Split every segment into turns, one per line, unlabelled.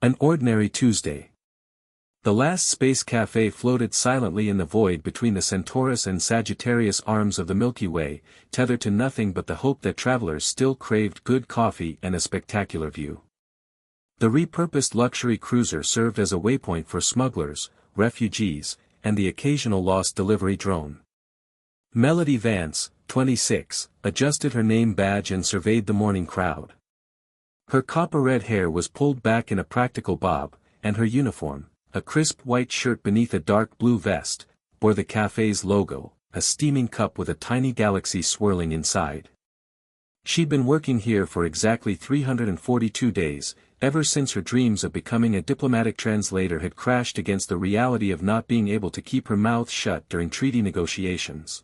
An ordinary Tuesday. The last space cafe floated silently in the void between the Centaurus and Sagittarius arms of the Milky Way, tethered to nothing but the hope that travelers still craved good coffee and a spectacular view. The repurposed luxury cruiser served as a waypoint for smugglers, refugees, and the occasional lost delivery drone. Melody Vance, 26, adjusted her name badge and surveyed the morning crowd. Her copper-red hair was pulled back in a practical bob, and her uniform, a crisp white shirt beneath a dark blue vest, bore the cafe's logo, a steaming cup with a tiny galaxy swirling inside. She'd been working here for exactly 342 days, ever since her dreams of becoming a diplomatic translator had crashed against the reality of not being able to keep her mouth shut during treaty negotiations.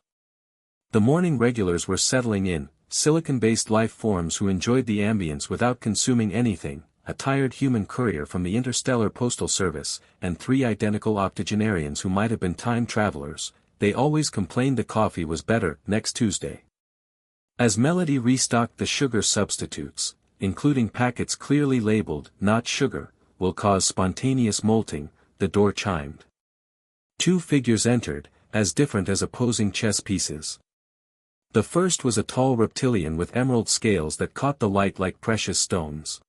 The morning regulars were settling in, silicon-based life forms who enjoyed the ambience without consuming anything, a tired human courier from the Interstellar Postal Service, and 3 identical octogenarians who might have been time travelers. They always complained the coffee was better next Tuesday. As Melody restocked the sugar substitutes, including packets clearly labeled, "Not sugar, will cause spontaneous molting," the door chimed. 2 figures entered, as different as opposing chess pieces. The first was a tall reptilian with emerald scales that caught the light like precious stones.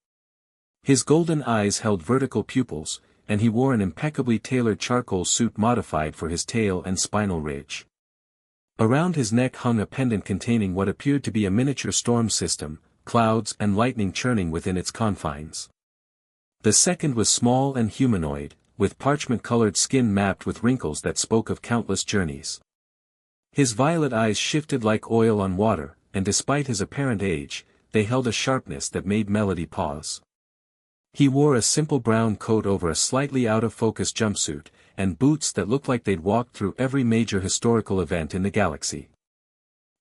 His golden eyes held vertical pupils, and he wore an impeccably tailored charcoal suit modified for his tail and spinal ridge. Around his neck hung a pendant containing what appeared to be a miniature storm system, clouds and lightning churning within its confines. The second was small and humanoid, with parchment-colored skin mapped with wrinkles that spoke of countless journeys. His violet eyes shifted like oil on water, and despite his apparent age, they held a sharpness that made Melody pause. He wore a simple brown coat over a slightly out-of-focus jumpsuit, and boots that looked like they'd walked through every major historical event in the galaxy.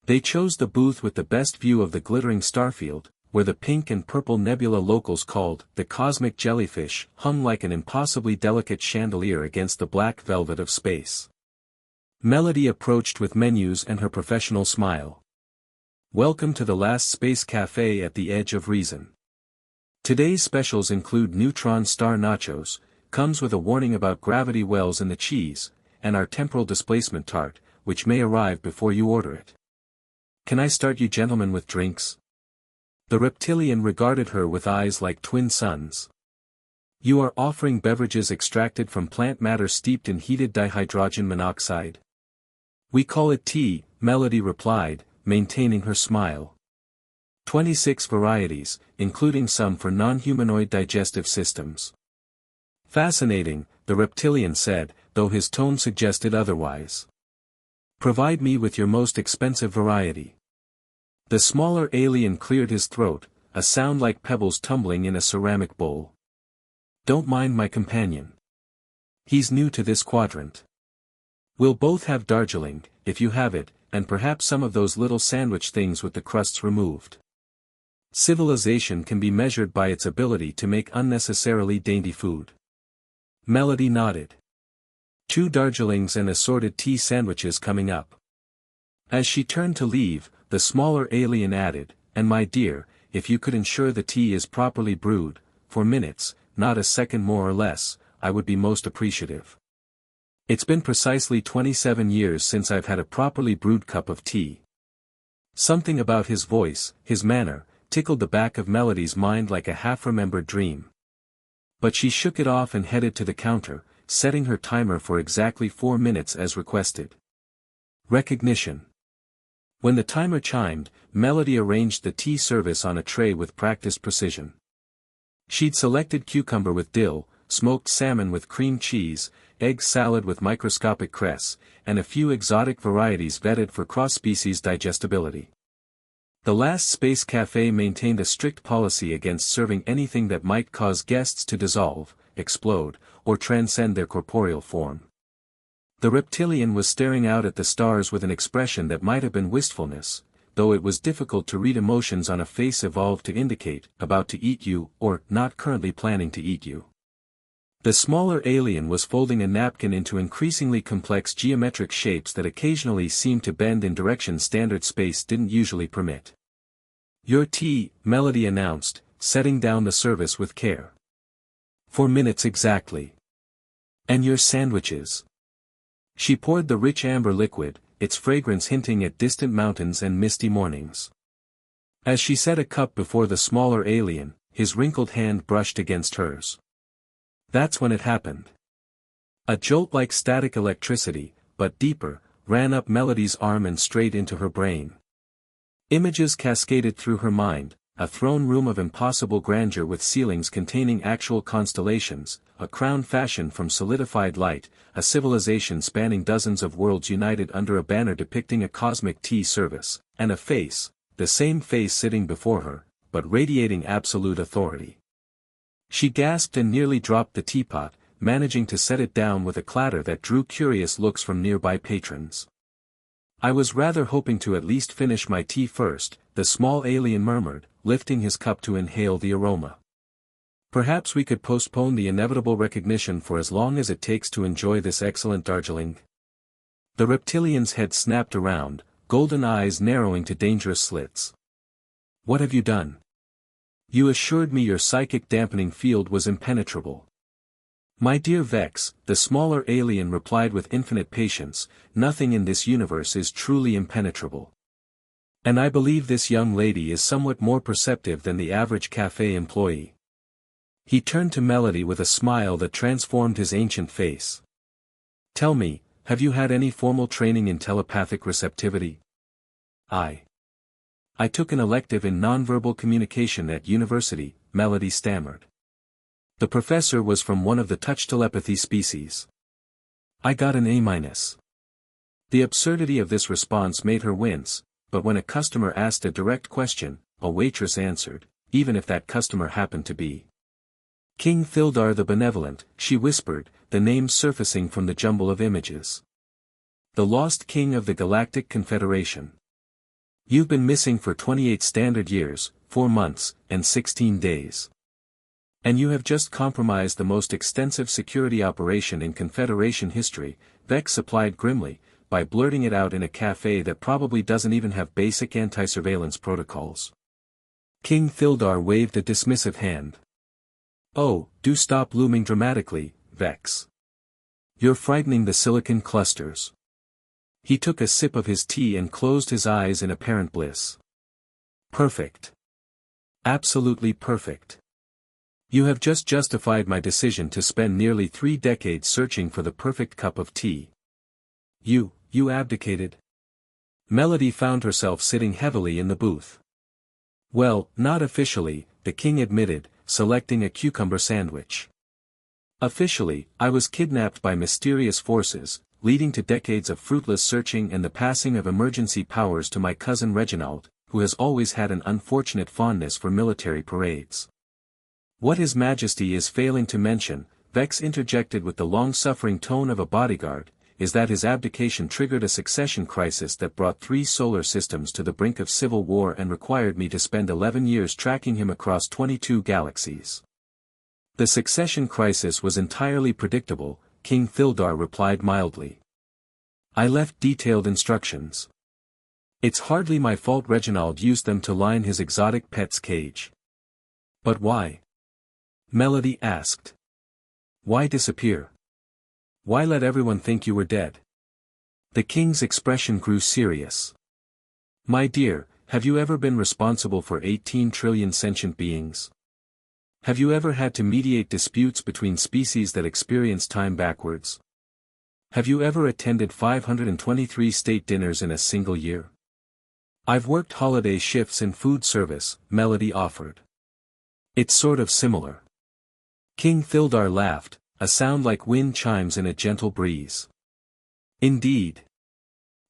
They chose the booth with the best view of the glittering starfield, where the pink and purple nebula locals called the cosmic jellyfish hung like an impossibly delicate chandelier against the black velvet of space. Melody approached with menus and her professional smile. "Welcome to the last space cafe at the edge of reason. Today's specials include neutron star nachos, comes with a warning about gravity wells in the cheese, and our temporal displacement tart, which may arrive before you order it. Can I start you gentlemen with drinks?" The reptilian regarded her with eyes like twin suns. "You are offering beverages extracted from plant matter steeped in heated dihydrogen monoxide?" "We call it tea," Melody replied, maintaining her smile. 26 varieties, including some for non-humanoid digestive systems. "Fascinating," the reptilian said, though his tone suggested otherwise. "Provide me with your most expensive variety." The smaller alien cleared his throat, a sound like pebbles tumbling in a ceramic bowl. "Don't mind my companion. He's new to this quadrant. We'll both have Darjeeling, if you have it, and perhaps some of those little sandwich things with the crusts removed." Civilization can be measured by its ability to make unnecessarily dainty food. Melody nodded. 2 Darjeelings and assorted tea sandwiches coming up. As she turned to leave, the smaller alien added, "And my dear, if you could ensure the tea is properly brewed, for minutes, not a second more or less, I would be most appreciative. It's been precisely 27 years since I've had a properly brewed cup of tea." Something about his voice, his manner, tickled the back of Melody's mind like a half-remembered dream. But she shook it off and headed to the counter, setting her timer for exactly 4 minutes as requested. Recognition. When the timer chimed, Melody arranged the tea service on a tray with practiced precision. She'd selected cucumber with dill, smoked salmon with cream cheese, egg salad with microscopic cress, and a few exotic varieties vetted for cross-species digestibility. The last space cafe maintained a strict policy against serving anything that might cause guests to dissolve, explode, or transcend their corporeal form. The reptilian was staring out at the stars with an expression that might have been wistfulness, though it was difficult to read emotions on a face evolved to indicate, about to eat you, or, not currently planning to eat you. The smaller alien was folding a napkin into increasingly complex geometric shapes that occasionally seemed to bend in directions standard space didn't usually permit. "Your tea," Melody announced, setting down the service with care. 4 minutes exactly. And your sandwiches. She poured the rich amber liquid, its fragrance hinting at distant mountains and misty mornings. As she set a cup before the smaller alien, his wrinkled hand brushed against hers. That's when it happened. A jolt like static electricity, but deeper, ran up Melody's arm and straight into her brain. Images cascaded through her mind, a throne room of impossible grandeur with ceilings containing actual constellations, a crown fashioned from solidified light, a civilization spanning dozens of worlds united under a banner depicting a cosmic tea service, and a face, the same face sitting before her, but radiating absolute authority. She gasped and nearly dropped the teapot, managing to set it down with a clatter that drew curious looks from nearby patrons. I was rather hoping to at least finish my tea first, the small alien murmured, lifting his cup to inhale the aroma. Perhaps we could postpone the inevitable recognition for as long as it takes to enjoy this excellent Darjeeling. The reptilian's head snapped around, golden eyes narrowing to dangerous slits. What have you done? You assured me your psychic dampening field was impenetrable. My dear Vex, the smaller alien replied with infinite patience, nothing in this universe is truly impenetrable. And I believe this young lady is somewhat more perceptive than the average cafe employee. He turned to Melody with a smile that transformed his ancient face. Tell me, have you had any formal training in telepathic receptivity? I took an elective in nonverbal communication at university, Melody stammered. The professor was from one of the touch telepathy species. I got an A-. The absurdity of this response made her wince, but when a customer asked a direct question, a waitress answered, even if that customer happened to be King Thildar the Benevolent, she whispered, the name surfacing from the jumble of images. The lost king of the Galactic Confederation. You've been missing for 28 standard years, 4 months, and 16 days. And you have just compromised the most extensive security operation in Confederation history, Vex supplied grimly, by blurting it out in a cafe that probably doesn't even have basic anti-surveillance protocols. King Thildar waved a dismissive hand. Oh, do stop looming dramatically, Vex. You're frightening the silicon clusters. He took a sip of his tea and closed his eyes in apparent bliss. Perfect. Absolutely perfect. You have just justified my decision to spend nearly 3 decades searching for the perfect cup of tea. You abdicated? Melody found herself sitting heavily in the booth. Well, not officially, the king admitted, selecting a cucumber sandwich. Officially, I was kidnapped by mysterious forces, leading to decades of fruitless searching and the passing of emergency powers to my cousin Reginald, who has always had an unfortunate fondness for military parades. What His Majesty is failing to mention, Vex interjected with the long-suffering tone of a bodyguard, is that his abdication triggered a succession crisis that brought 3 solar systems to the brink of civil war and required me to spend 11 years tracking him across 22 galaxies. The succession crisis was entirely predictable, King Thildar replied mildly. I left detailed instructions. It's hardly my fault Reginald used them to line his exotic pet's cage. But why? Melody asked. Why disappear? Why let everyone think you were dead? The king's expression grew serious. My dear, have you ever been responsible for 18 trillion sentient beings? Have you ever had to mediate disputes between species that experience time backwards? Have you ever attended 523 state dinners in a single year? I've worked holiday shifts in food service, Melody offered. It's sort of similar. King Thildar laughed, a sound like wind chimes in a gentle breeze. Indeed.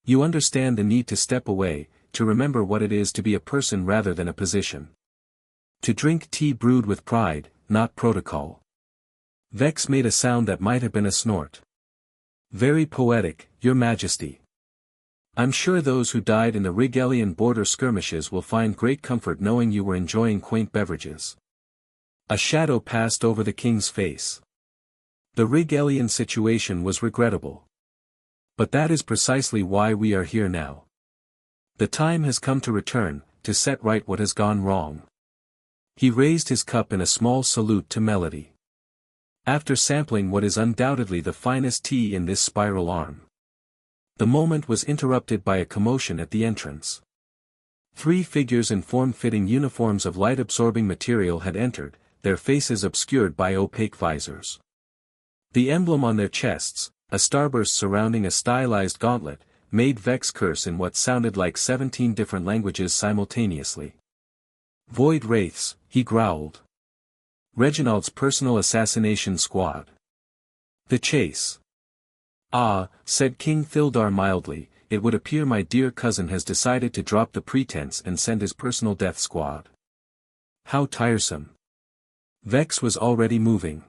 You understand the need to step away, to remember what it is to be a person rather than a position. To drink tea brewed with pride, not protocol. Vex made a sound that might have been a snort. Very poetic, Your Majesty. I'm sure those who died in the Rigelian border skirmishes will find great comfort knowing you were enjoying quaint beverages. A shadow passed over the king's face. The Rigelian situation was regrettable. But that is precisely why we are here now. The time has come to return, to set right what has gone wrong. He raised his cup in a small salute to Melody. after sampling what is undoubtedly the finest tea in this spiral arm. The moment was interrupted by a commotion at the entrance. 3 figures in form-fitting uniforms of light-absorbing material had entered, their faces obscured by opaque visors. The emblem on their chests, a starburst surrounding a stylized gauntlet, made Vex curse in what sounded like 17 different languages simultaneously. "Void wraiths," he growled. "Reginald's personal assassination squad. The chase." "Ah," said King Thildar mildly, "it would appear my dear cousin has decided to drop the pretense and send his personal death squad. How tiresome." Vex was already moving.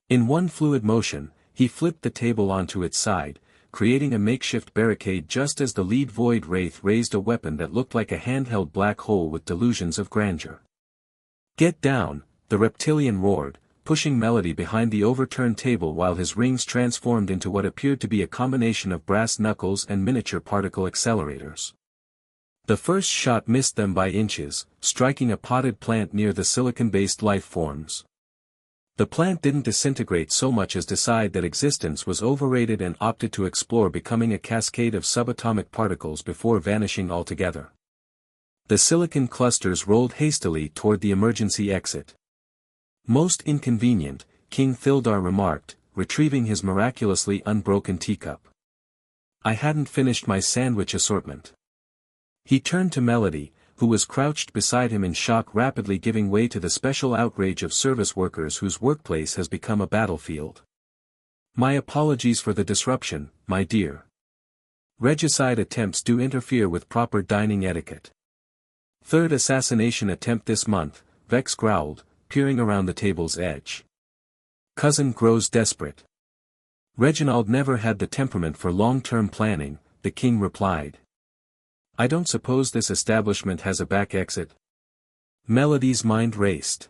In one fluid motion, he flipped the table onto its side, creating a makeshift barricade just as the lead Void Wraith raised a weapon that looked like a handheld black hole with delusions of grandeur. "Get down," the reptilian roared, pushing Melody behind the overturned table while his rings transformed into what appeared to be a combination of brass knuckles and miniature particle accelerators. The first shot missed them by inches, striking a potted plant near the silicon-based life forms. The plant didn't disintegrate so much as decide that existence was overrated and opted to explore, becoming a cascade of subatomic particles before vanishing altogether. The silicon clusters rolled hastily toward the emergency exit. "Most inconvenient," King Thildar remarked, retrieving his miraculously unbroken teacup. "I hadn't finished my sandwich assortment." He turned to Melody, who was crouched beside him in shock, rapidly giving way to the special outrage of service workers whose workplace has become a battlefield. "My apologies for the disruption, my dear. Regicide attempts do interfere with proper dining etiquette." "Third assassination attempt this month," Vex growled, peering around the table's edge. "Cousin grows desperate." "Reginald never had the temperament for long-term planning," the king replied. "I don't suppose this establishment has a back exit?" Melody's mind raced.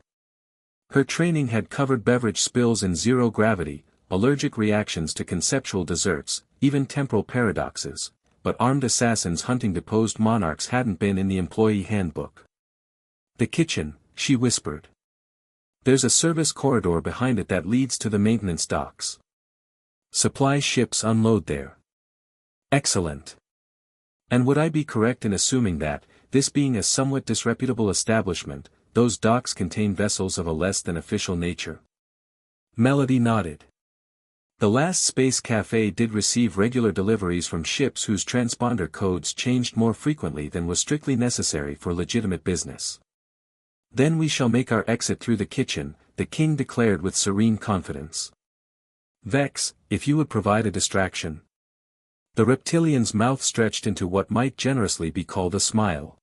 Her training had covered beverage spills in zero gravity, allergic reactions to conceptual desserts, even temporal paradoxes, but armed assassins hunting deposed monarchs hadn't been in the employee handbook. "The kitchen," she whispered. "There's a service corridor behind it that leads to the maintenance docks. Supply ships unload there." "Excellent. And would I be correct in assuming that, this being a somewhat disreputable establishment, those docks contain vessels of a less than official nature?" Melody nodded. The last space cafe did receive regular deliveries from ships whose transponder codes changed more frequently than was strictly necessary for legitimate business. "Then we shall make our exit through the kitchen," the king declared with serene confidence. "Vex, if you would provide a distraction." The reptilian's mouth stretched into what might generously be called a smile.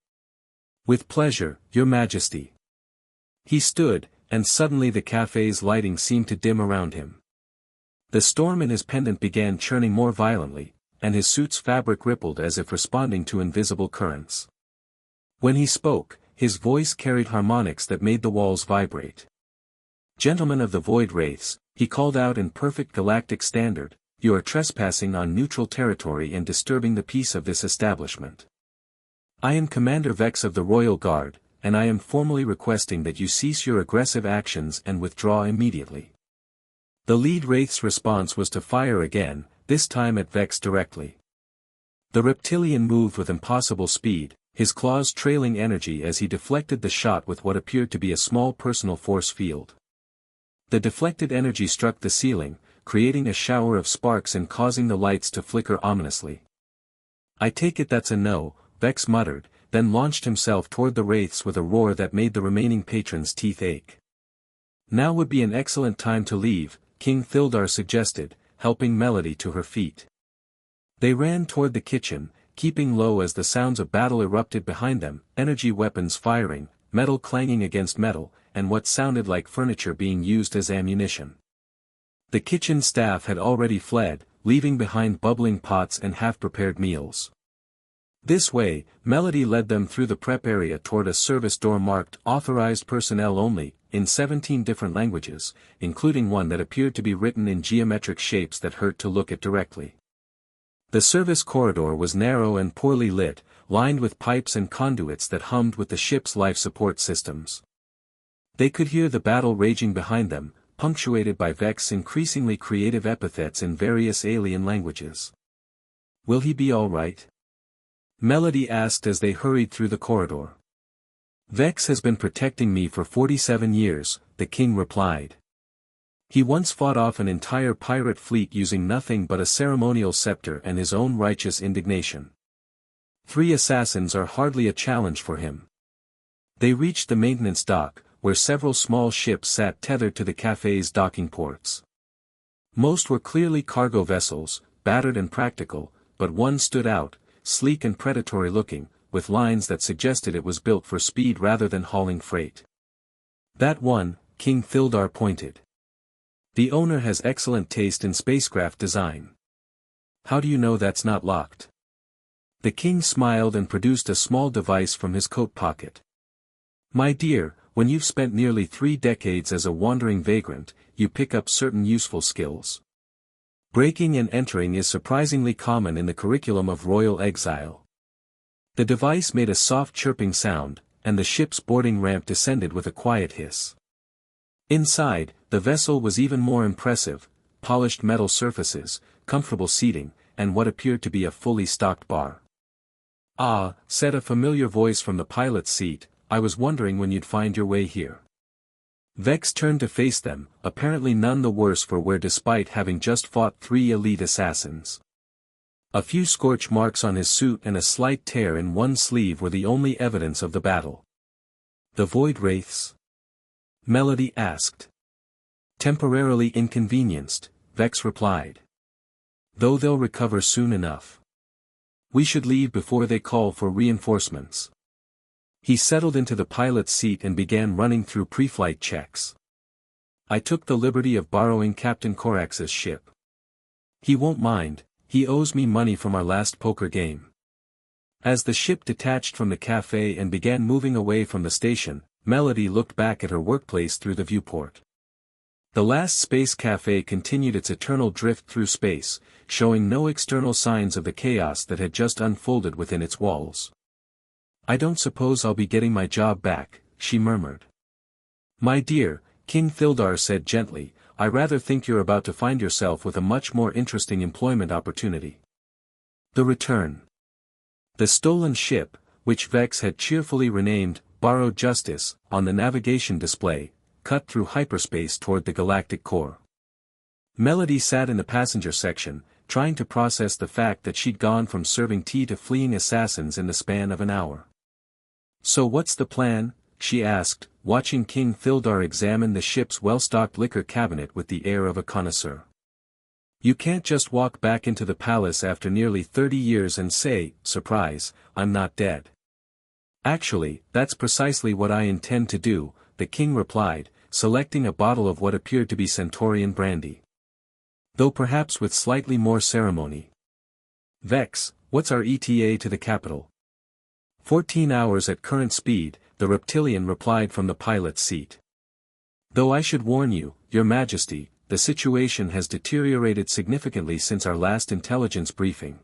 "With pleasure, your majesty." He stood, and suddenly the cafe's lighting seemed to dim around him. The storm in his pendant began churning more violently, and his suit's fabric rippled as if responding to invisible currents. When he spoke, his voice carried harmonics that made the walls vibrate. "Gentlemen of the Void Wraiths," he called out in perfect galactic standard, "you are trespassing on neutral territory and disturbing the peace of this establishment. I am Commander Vex of the Royal Guard, and I am formally requesting that you cease your aggressive actions and withdraw immediately." The lead Wraith's response was to fire again, this time at Vex directly. The reptilian moved with impossible speed, his claws trailing energy as he deflected the shot with what appeared to be a small personal force field. The deflected energy struck the ceiling, creating a shower of sparks and causing the lights to flicker ominously. "I take it that's a no," Vex muttered, then launched himself toward the wraiths with a roar that made the remaining patrons' teeth ache. "Now would be an excellent time to leave," King Thildar suggested, helping Melody to her feet. They ran toward the kitchen, keeping low as the sounds of battle erupted behind them, energy weapons firing, metal clanging against metal, and what sounded like furniture being used as ammunition. The kitchen staff had already fled, leaving behind bubbling pots and half-prepared meals. This way, Melody led them through the prep area toward a service door marked "Authorized Personnel Only," in 17 different languages, including one that appeared to be written in geometric shapes that hurt to look at directly. The service corridor was narrow and poorly lit, lined with pipes and conduits that hummed with the ship's life support systems. They could hear the battle raging behind them, punctuated by Vex's increasingly creative epithets in various alien languages. "Will he be all right?" Melody asked as they hurried through the corridor. "Vex has been protecting me for 47 years, the king replied. He once fought off an entire pirate fleet using nothing but a ceremonial scepter and his own righteous indignation. 3 assassins are hardly a challenge for him." They reached the maintenance dock, where several small ships sat tethered to the cafe's docking ports. Most were clearly cargo vessels, battered and practical, but one stood out, sleek and predatory looking, with lines that suggested it was built for speed rather than hauling freight. "That one," King Thildar pointed. "The owner has excellent taste in spacecraft design." "How do you know that's not locked?" The king smiled and produced a small device from his coat pocket. "My dear, when you've spent nearly 3 decades as a wandering vagrant, you pick up certain useful skills. Breaking and entering is surprisingly common in the curriculum of royal exile." The device made a soft chirping sound, and the ship's boarding ramp descended with a quiet hiss. Inside, the vessel was even more impressive: polished metal surfaces, comfortable seating, and what appeared to be a fully stocked bar. "Ah," said a familiar voice from the pilot's seat, "I was wondering when you'd find your way here." Vex turned to face them, apparently none the worse for wear despite having just fought 3 elite assassins. A few scorch marks on his suit and a slight tear in one sleeve were the only evidence of the battle. "The Void Wraiths?" Melody asked. "Temporarily inconvenienced," Vex replied. "Though they'll recover soon enough. We should leave before they call for reinforcements." He settled into the pilot's seat and began running through pre-flight checks. "I took the liberty of borrowing Captain Corax's ship. He won't mind, he owes me money from our last poker game." As the ship detached from the cafe and began moving away from the station, Melody looked back at her workplace through the viewport. The last space cafe continued its eternal drift through space, showing no external signs of the chaos that had just unfolded within its walls. "I don't suppose I'll be getting my job back," she murmured. "My dear," King Thildar said gently, "I rather think you're about to find yourself with a much more interesting employment opportunity." The return. The stolen ship, which Vex had cheerfully renamed Borrowed Justice, on the navigation display, cut through hyperspace toward the galactic core. Melody sat in the passenger section, trying to process the fact that she'd gone from serving tea to fleeing assassins in the span of an hour. "So what's the plan?" she asked, watching King Thildar examine the ship's well-stocked liquor cabinet with the air of a connoisseur. "You can't just walk back into the palace after nearly 30 years and say, 'Surprise, I'm not dead.'" "Actually, that's precisely what I intend to do," the king replied, selecting a bottle of what appeared to be Centaurian brandy. "Though perhaps with slightly more ceremony. Vex, what's our ETA to the capital?" 14 hours at current speed, the reptilian replied from the pilot's seat. "Though I should warn you, Your Majesty, the situation has deteriorated significantly since our last intelligence briefing.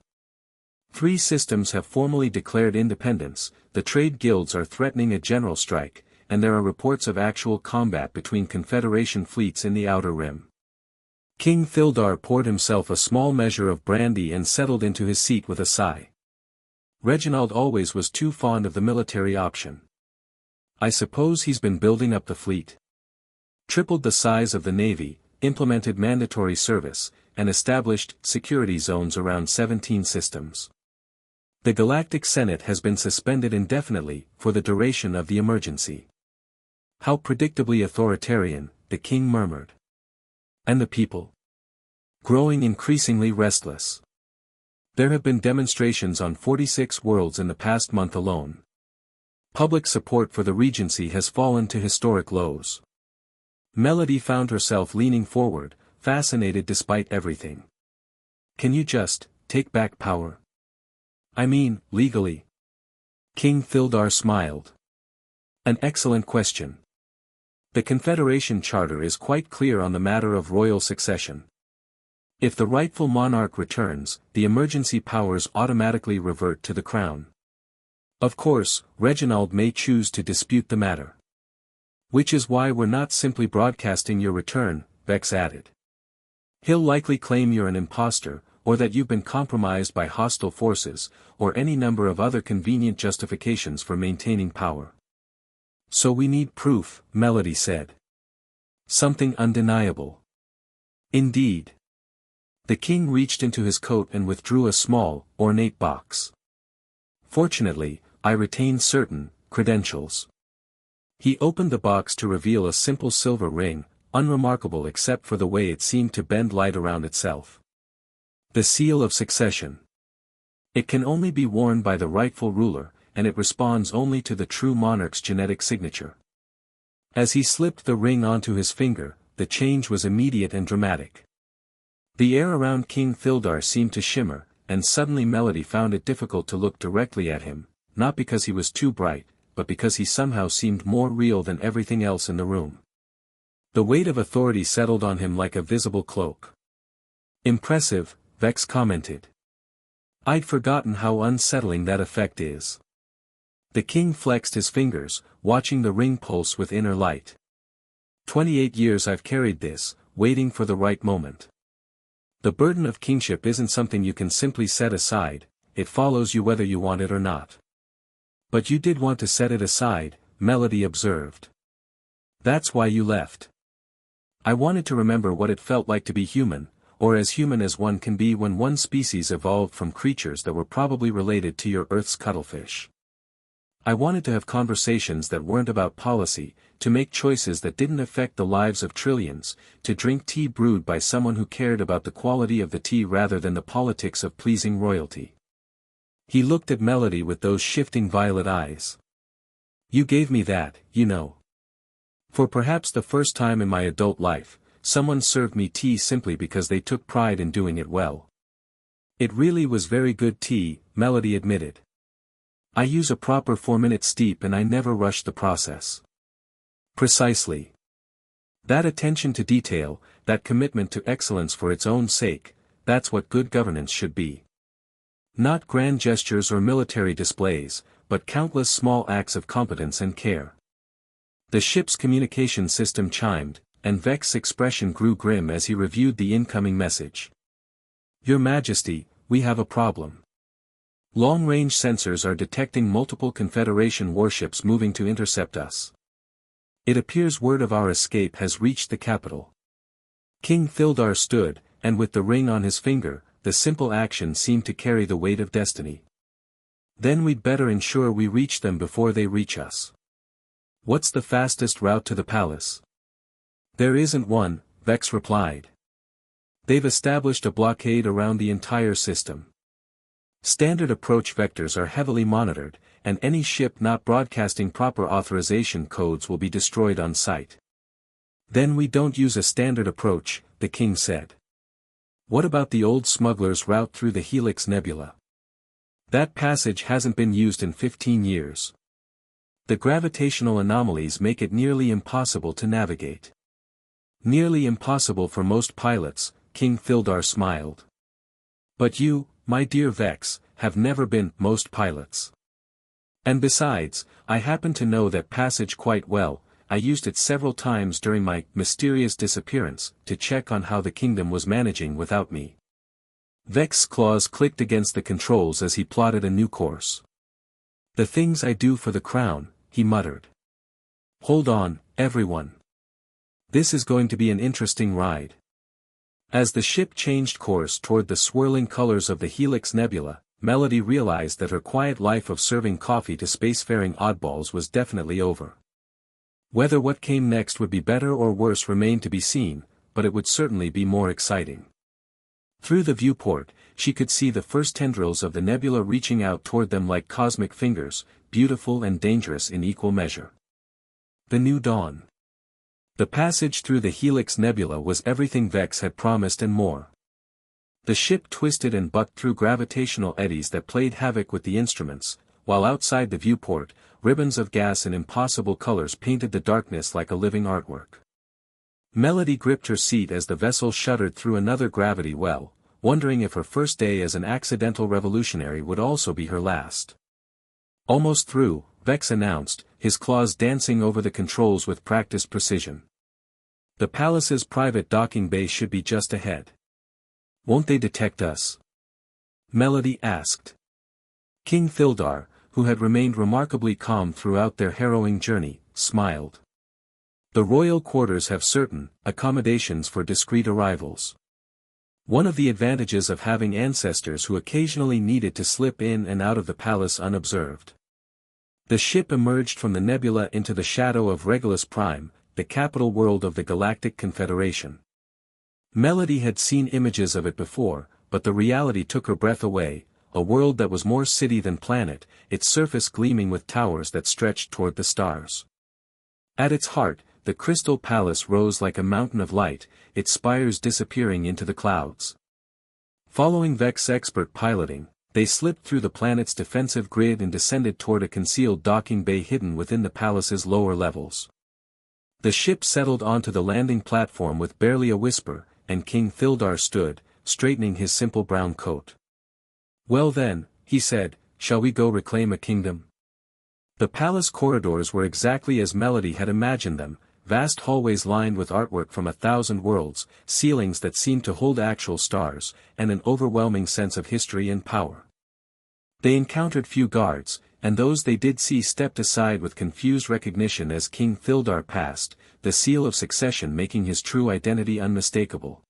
3 systems have formally declared independence, the trade guilds are threatening a general strike, and there are reports of actual combat between Confederation fleets in the Outer Rim." King Thildar poured himself a small measure of brandy and settled into his seat with a sigh. Reginald always was too fond of the military option. "I suppose he's been building up the fleet. Tripled the size of the Navy, implemented mandatory service, and established security zones around 17 systems. The Galactic Senate has been suspended indefinitely, for the duration of the emergency." "How predictably authoritarian," the king murmured. "And the people?" "Growing increasingly restless. There have been demonstrations on 46 worlds in the past month alone. Public support for the Regency has fallen to historic lows." Melody found herself leaning forward, fascinated despite everything. "Can you just take back power? I mean, legally?" King Thildar smiled. "An excellent question. The Confederation Charter is quite clear on the matter of royal succession. If the rightful monarch returns, the emergency powers automatically revert to the crown. Of course, Reginald may choose to dispute the matter. Which is why we're not simply broadcasting your return, Vex added. He'll likely claim you're an imposter, or that you've been compromised by hostile forces, or any number of other convenient justifications for maintaining power. So we need proof, Melody said. Something undeniable. Indeed. The king reached into his coat and withdrew a small, ornate box. Fortunately, I retained certain credentials. He opened the box to reveal a simple silver ring, unremarkable except for the way it seemed to bend light around itself. The seal of succession. It can only be worn by the rightful ruler, and it responds only to the true monarch's genetic signature. As he slipped the ring onto his finger, the change was immediate and dramatic. The air around King Thildar seemed to shimmer, and suddenly Melody found it difficult to look directly at him, not because he was too bright, but because he somehow seemed more real than everything else in the room. The weight of authority settled on him like a visible cloak. Impressive, Vex commented. I'd forgotten how unsettling that effect is. The king flexed his fingers, watching the ring pulse with inner light. 28 years I've carried this, waiting for the right moment. The burden of kingship isn't something you can simply set aside, it follows you whether you want it or not. But you did want to set it aside, Melody observed. That's why you left. I wanted to remember what it felt like to be human, or as human as one can be when one species evolved from creatures that were probably related to your Earth's cuttlefish. I wanted to have conversations that weren't about policy, to make choices that didn't affect the lives of trillions, to drink tea brewed by someone who cared about the quality of the tea rather than the politics of pleasing royalty. He looked at Melody with those shifting violet eyes. You gave me that, you know. For perhaps the first time in my adult life, someone served me tea simply because they took pride in doing it well. It really was very good tea, Melody admitted. I use a proper 4-minute steep and I never rush the process. Precisely. That attention to detail, that commitment to excellence for its own sake, that's what good governance should be. Not grand gestures or military displays, but countless small acts of competence and care. The ship's communication system chimed, and Vex's expression grew grim as he reviewed the incoming message. Your Majesty, we have a problem. Long-range sensors are detecting multiple Confederation warships moving to intercept us. It appears word of our escape has reached the capital. King Thildar stood, and with the ring on his finger, the simple action seemed to carry the weight of destiny. Then we'd better ensure we reach them before they reach us. What's the fastest route to the palace? There isn't one, Vex replied. They've established a blockade around the entire system. Standard approach vectors are heavily monitored, and any ship not broadcasting proper authorization codes will be destroyed on sight. Then we don't use a standard approach, the king said. What about the old smuggler's route through the Helix Nebula? That passage hasn't been used in 15 years. The gravitational anomalies make it nearly impossible to navigate. Nearly impossible for most pilots, King Thildar smiled. But you, my dear Vex, have never been most pilots. And besides, I happen to know that passage quite well. I used it several times during my mysterious disappearance, to check on how the kingdom was managing without me. Vex's claws clicked against the controls as he plotted a new course. The things I do for the crown, he muttered. Hold on, everyone. This is going to be an interesting ride. As the ship changed course toward the swirling colors of the Helix Nebula, Melody realized that her quiet life of serving coffee to spacefaring oddballs was definitely over. Whether what came next would be better or worse remained to be seen, but it would certainly be more exciting. Through the viewport, she could see the first tendrils of the nebula reaching out toward them like cosmic fingers, beautiful and dangerous in equal measure. The new dawn. The passage through the Helix Nebula was everything Vex had promised and more. The ship twisted and bucked through gravitational eddies that played havoc with the instruments, while outside the viewport, ribbons of gas in impossible colors painted the darkness like a living artwork. Melody gripped her seat as the vessel shuddered through another gravity well, wondering if her first day as an accidental revolutionary would also be her last. Almost through, Vex announced, his claws dancing over the controls with practiced precision. The palace's private docking bay should be just ahead. Won't they detect us? Melody asked. King Thildar, who had remained remarkably calm throughout their harrowing journey, smiled. The royal quarters have certain accommodations for discreet arrivals. One of the advantages of having ancestors who occasionally needed to slip in and out of the palace unobserved. The ship emerged from the nebula into the shadow of Regulus Prime, the capital world of the Galactic Confederation. Melody had seen images of it before, but the reality took her breath away, a world that was more city than planet, its surface gleaming with towers that stretched toward the stars. At its heart, the Crystal Palace rose like a mountain of light, its spires disappearing into the clouds. Following Vex's expert piloting, they slipped through the planet's defensive grid and descended toward a concealed docking bay hidden within the palace's lower levels. The ship settled onto the landing platform with barely a whisper, and King Thildar stood, straightening his simple brown coat. "Well then," he said, "shall we go reclaim a kingdom?" The palace corridors were exactly as Melody had imagined them, vast hallways lined with artwork from 1,000 worlds, ceilings that seemed to hold actual stars, and an overwhelming sense of history and power. They encountered few guards, and those they did see stepped aside with confused recognition as King Thildar passed, the seal of succession making his true identity unmistakable.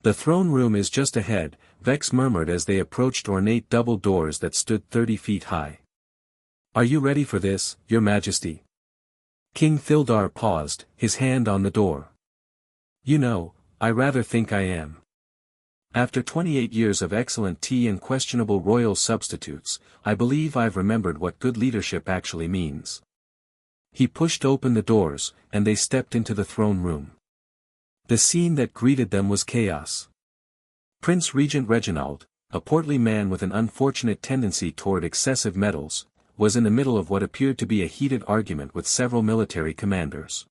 "The throne room is just ahead," Vex murmured as they approached ornate double doors that stood 30 feet high. "Are you ready for this, Your Majesty?" King Thildar paused, his hand on the door. "You know, I rather think I am. After 28 years of excellent tea and questionable royal substitutes, I believe I've remembered what good leadership actually means." He pushed open the doors, and they stepped into the throne room. The scene that greeted them was chaos. Prince Regent Reginald, a portly man with an unfortunate tendency toward excessive medals, was in the middle of what appeared to be a heated argument with several military commanders.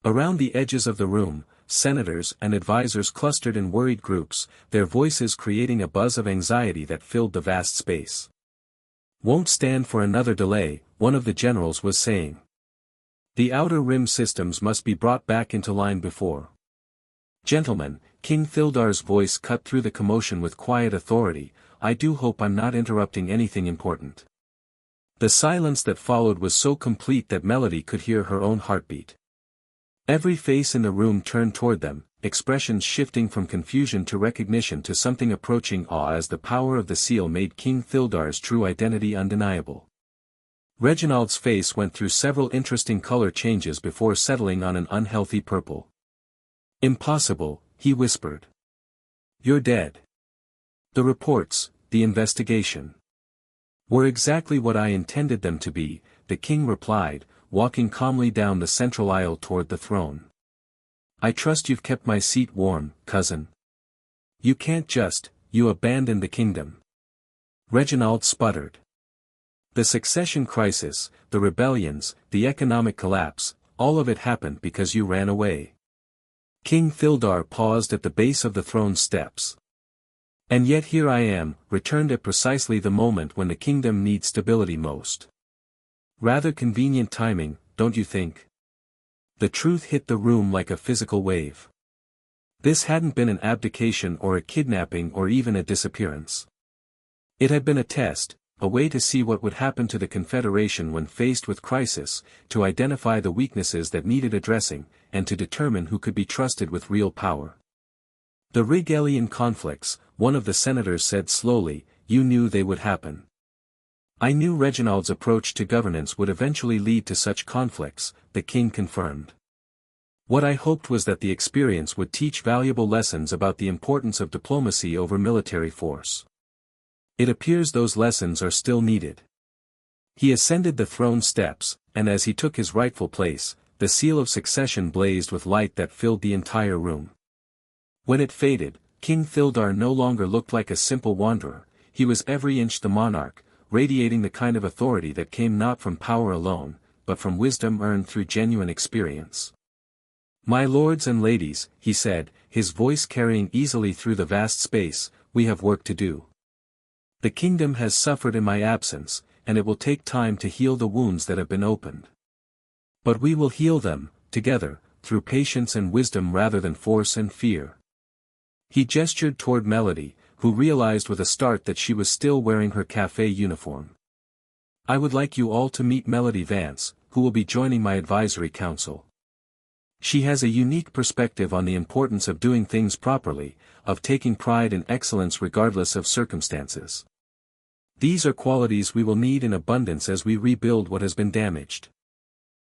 Around the edges of the room, senators and advisors clustered in worried groups, their voices creating a buzz of anxiety that filled the vast space. "Won't stand for another delay," one of the generals was saying. "The outer rim systems must be brought back into line before." "Gentlemen," King Thildar's voice cut through the commotion with quiet authority, "I do hope I'm not interrupting anything important." The silence that followed was so complete that Melody could hear her own heartbeat. Every face in the room turned toward them, expressions shifting from confusion to recognition to something approaching awe as the power of the seal made King Thildar's true identity undeniable. Reginald's face went through several interesting color changes before settling on an unhealthy purple. "Impossible," he whispered. "You're dead. The reports, the investigation, were exactly what I intended them to be," the king replied, walking calmly down the central aisle toward the throne. "I trust you've kept my seat warm, cousin. You can't you abandoned the kingdom." Reginald sputtered. "The succession crisis, the rebellions, the economic collapse, all of it happened because you ran away." King Thildar paused at the base of the throne steps. "And yet here I am, returned at precisely the moment when the kingdom needs stability most. Rather convenient timing, don't you think?" The truth hit the room like a physical wave. This hadn't been an abdication or a kidnapping or even a disappearance. It had been a test, a way to see what would happen to the Confederation when faced with crisis, to identify the weaknesses that needed addressing, and to determine who could be trusted with real power. "The Rigelian conflicts," one of the senators said slowly, "you knew they would happen." "I knew Reginald's approach to governance would eventually lead to such conflicts," the king confirmed. "What I hoped was that the experience would teach valuable lessons about the importance of diplomacy over military force. It appears those lessons are still needed." He ascended the throne steps, and as he took his rightful place, the seal of succession blazed with light that filled the entire room. When it faded, King Thildar no longer looked like a simple wanderer, he was every inch the monarch, radiating the kind of authority that came not from power alone, but from wisdom earned through genuine experience. "My lords and ladies," he said, his voice carrying easily through the vast space, "we have work to do. The kingdom has suffered in my absence, and it will take time to heal the wounds that have been opened. But we will heal them, together, through patience and wisdom rather than force and fear. He gestured toward Melody, who realized with a start that she was still wearing her cafe uniform. I would like you all to meet Melody Vance, who will be joining my advisory council. She has a unique perspective on the importance of doing things properly, of taking pride in excellence regardless of circumstances. These are qualities we will need in abundance as we rebuild what has been damaged.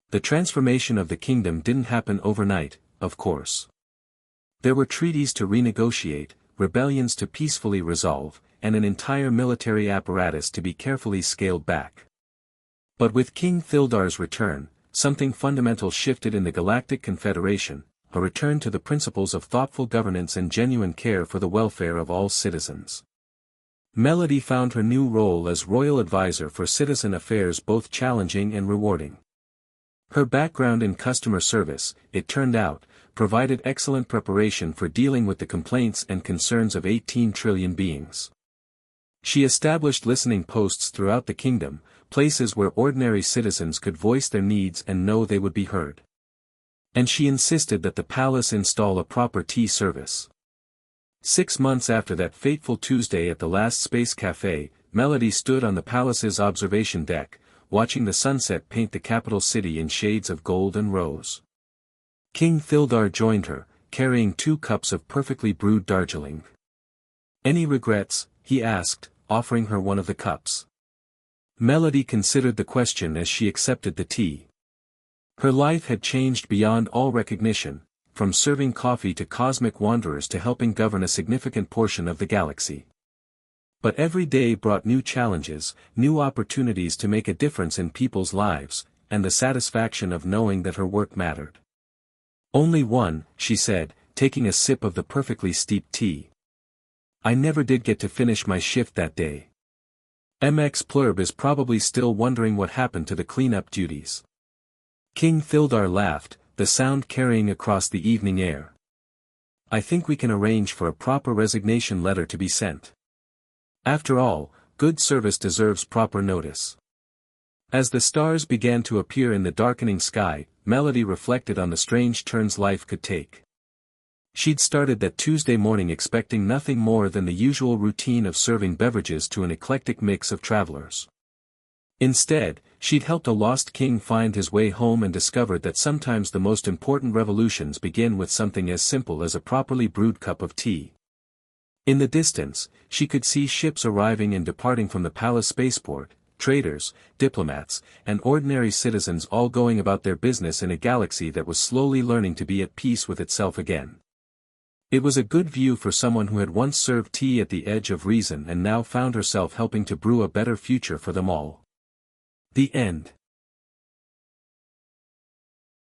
The transformation of the kingdom didn't happen overnight, of course. There were treaties to renegotiate, rebellions to peacefully resolve, and an entire military apparatus to be carefully scaled back. But with King Thildar's return, something fundamental shifted in the Galactic Confederation, a return to the principles of thoughtful governance and genuine care for the welfare of all citizens. Melody found her new role as royal advisor for citizen affairs both challenging and rewarding. Her background in customer service, it turned out, provided excellent preparation for dealing with the complaints and concerns of 18 trillion beings. She established listening posts throughout the kingdom, places where ordinary citizens could voice their needs and know they would be heard. And she insisted that the palace install a proper tea service. 6 months after that fateful Tuesday at the last Space Café, Melody stood on the palace's observation deck, watching the sunset paint the capital city in shades of gold and rose. King Thildar joined her, carrying 2 cups of perfectly brewed Darjeeling. Any regrets? He asked, offering her one of the cups. Melody considered the question as she accepted the tea. Her life had changed beyond all recognition, from serving coffee to cosmic wanderers to helping govern a significant portion of the galaxy. But every day brought new challenges, new opportunities to make a difference in people's lives, and the satisfaction of knowing that her work mattered. Only one, she said, taking a sip of the perfectly steeped tea. I never did get to finish my shift that day. MX Plurb is probably still wondering what happened to the cleanup duties. King Thildar laughed, the sound carrying across the evening air. I think we can arrange for a proper resignation letter to be sent. After all, good service deserves proper notice. As the stars began to appear in the darkening sky, Melody reflected on the strange turns life could take. She'd started that Tuesday morning expecting nothing more than the usual routine of serving beverages to an eclectic mix of travelers. Instead, she'd helped a lost king find his way home and discovered that sometimes the most important revolutions begin with something as simple as a properly brewed cup of tea. In the distance, she could see ships arriving and departing from the palace spaceport, traders, diplomats, and ordinary citizens all going about their business in a galaxy that was slowly learning to be at peace with itself again. It was a good view for someone who had once served tea at the edge of reason and now found herself helping to brew a better future for them all. The end.